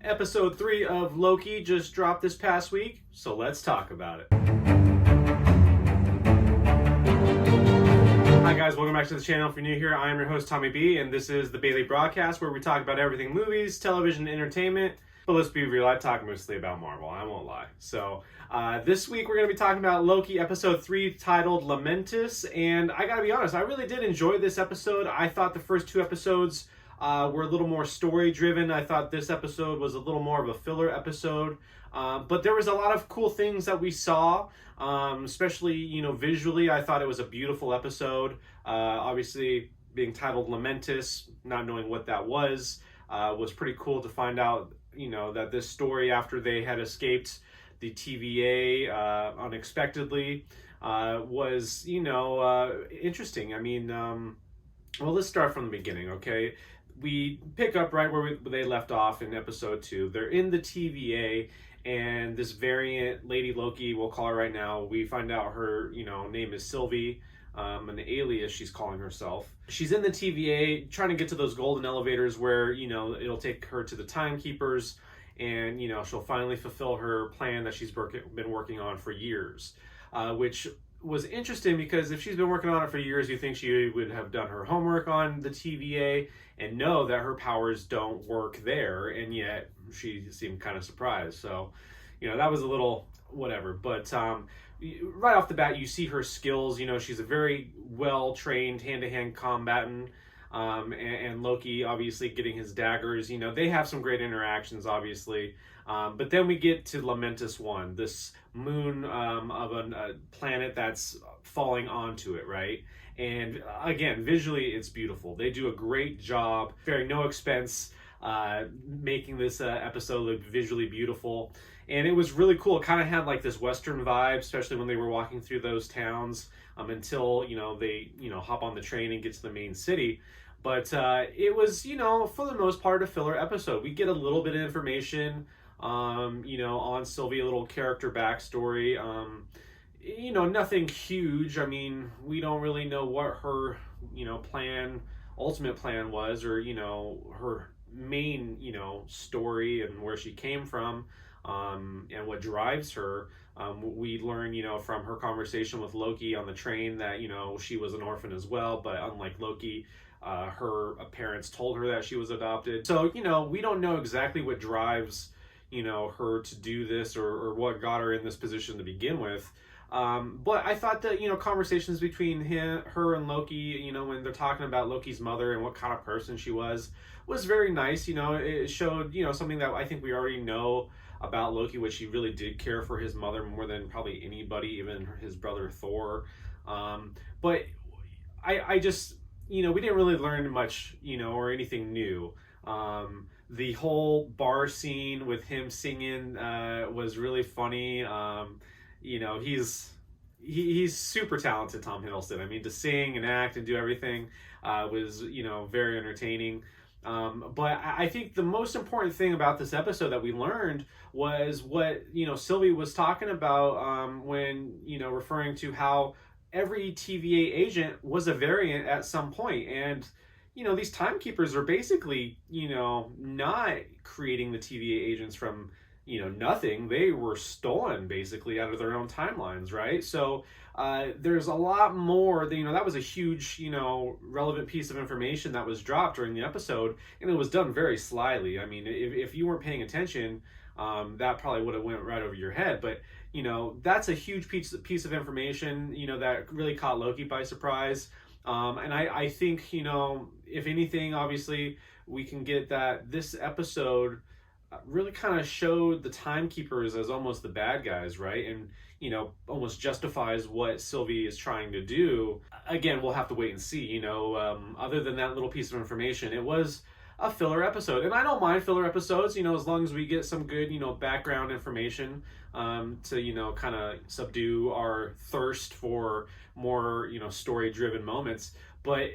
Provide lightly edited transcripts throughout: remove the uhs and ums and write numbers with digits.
Episode 3 of Loki just dropped this past week, so let's talk about it. Hi guys, welcome back to the channel. If you're new here, I am your host Tommy B, and this is the Bailey Broadcast where we talk about everything movies, television, entertainment. But let's be real, I talk mostly about Marvel, I won't lie. So this week we're going to be talking about Loki episode 3 titled Lamentis, and I gotta be honest, I really did enjoy this episode. I thought the first 2 episodes were a little more story driven. I thought this episode was a little more of a filler episode, but there was a lot of cool things that we saw, especially visually. I thought it was a beautiful episode. Obviously being titled Lamentis, not knowing what that was pretty cool to find out that this story, after they had escaped the TVA unexpectedly, was interesting. I mean, well, let's start from the beginning, okay? We pick up right where they left off in episode 2. They're in the TVA, and this variant, Lady Loki, we'll call her right now, we find out her, name is Sylvie, an alias she's calling herself. She's in the TVA trying to get to those golden elevators where, it'll take her to the timekeepers, and, she'll finally fulfill her plan that she's been working on for years, which was interesting because if she's been working on it for years, you think she would have done her homework on the TVA and know that her powers don't work there, and yet she seemed kind of surprised. So, that was a little whatever. But right off the bat, you see her skills. She's a very well-trained hand-to-hand combatant, and Loki obviously getting his daggers. They have some great interactions, obviously. But then we get to Lamentis 1, this moon of a planet that's falling onto it, right? And again, visually, it's beautiful. They do a great job, sparing no expense, making this episode look visually beautiful. And it was really cool. It kind of had like this Western vibe, especially when they were walking through those towns until, they, hop on the train and get to the main city. But it was, for the most part, a filler episode. We get a little bit of information, on Sylvie, a little character backstory. Nothing huge. I mean, we don't really know what her, ultimate plan was, or, her main, story and where she came from, and what drives her. We learn, from her conversation with Loki on the train that, she was an orphan as well, but unlike Loki, her parents told her that she was adopted. So, we don't know exactly what drives, her to do this, or what got her in this position to begin with. But I thought that, conversations between her and Loki, when they're talking about Loki's mother and what kind of person she was very nice. It showed, something that I think we already know about Loki, which he really did care for his mother more than probably anybody, even his brother Thor. But I just, we didn't really learn much, or anything new. The whole bar scene with him singing was really funny. He's super talented, Tom Hiddleston. I mean, to sing and act and do everything was, very entertaining. But I think the most important thing about this episode that we learned was what, Sylvie was talking about when, referring to how every TVA agent was a variant at some point. And, these timekeepers are basically, not creating the TVA agents from, nothing. They were stolen basically out of their own timelines, right? So there's a lot more. That was a huge, relevant piece of information that was dropped during the episode, and it was done very slyly. I mean, if you weren't paying attention, that probably would have went right over your head. But that's a huge piece of information, that really caught Loki by surprise. And I think, if anything, obviously, we can get that this episode really kind of showed the timekeepers as almost the bad guys, right? And, almost justifies what Sylvie is trying to do. Again, we'll have to wait and see, other than that little piece of information, it was a filler episode. And I don't mind filler episodes, as long as we get some good, background information to, kind of subdue our thirst for more, story-driven moments. But,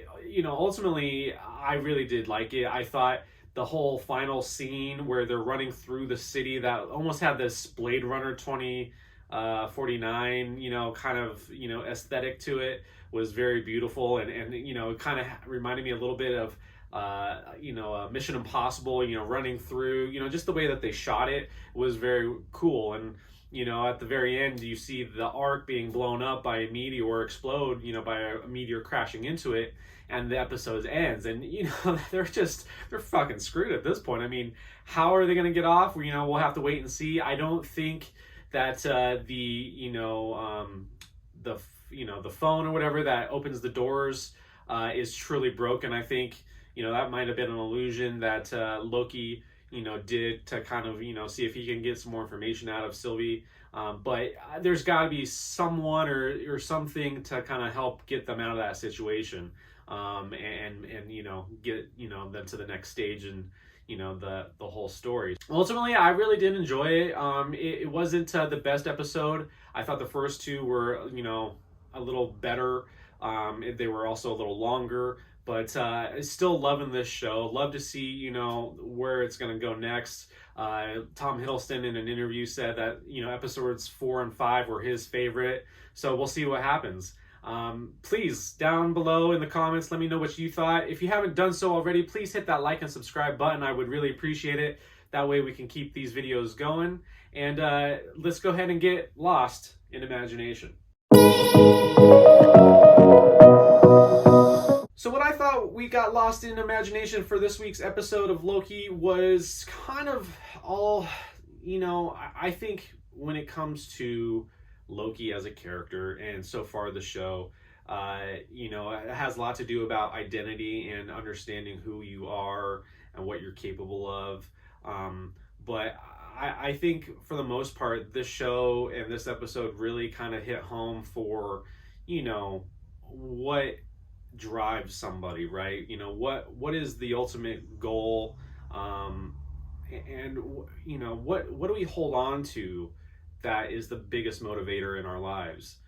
ultimately, I really did like it. I thought the whole final scene where they're running through the city that almost had this Blade Runner 2049, kind of, aesthetic to it was very beautiful. And kind of reminded me a little bit of Mission Impossible, running through, just the way that they shot it was very cool. And, at the very end, you see the Ark being blown up by a meteor or explode, by a meteor crashing into it, and the episode ends. And, they're fucking screwed at this point. I mean, how are they going to get off? We'll have to wait and see. I don't think that the phone or whatever that opens the doors is truly broken. I think, that might have been an illusion that Loki, did to kind of, see if he can get some more information out of Sylvie. But there's got to be someone or something to kind of help get them out of that situation, and get them to the next stage and the whole story. Ultimately, I really did enjoy it. It wasn't the best episode. I thought the first two were a little better. They were also a little longer. But still loving this show. Love to see, where it's going to go next. Tom Hiddleston in an interview said that, episodes 4 and 5 were his favorite. So we'll see what happens. Please, down below in the comments, let me know what you thought. If you haven't done so already, please hit that like and subscribe button. I would really appreciate it. That way we can keep these videos going. And let's go ahead and get lost in imagination. So what I thought we got lost in imagination for this week's episode of Loki was kind of all, I think when it comes to Loki as a character and so far the show, it has a lot to do about identity and understanding who you are and what you're capable of. But I think for the most part, this show and this episode really kind of hit home for, what drives somebody, right? What is the ultimate goal, and what do we hold on to that is the biggest motivator in our lives,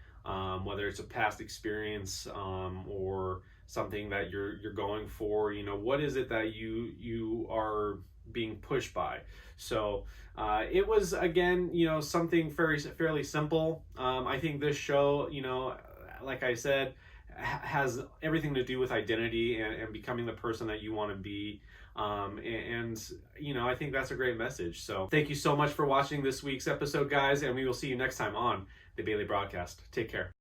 whether it's a past experience, or something that you're going for. What is it that you are being pushed by? So it was, again, something fairly simple. I think this show, like I said, has everything to do with identity and becoming the person that you want to be. I think that's a great message. So thank you so much for watching this week's episode, guys, and we will see you next time on the Bailey Broadcast. Take care.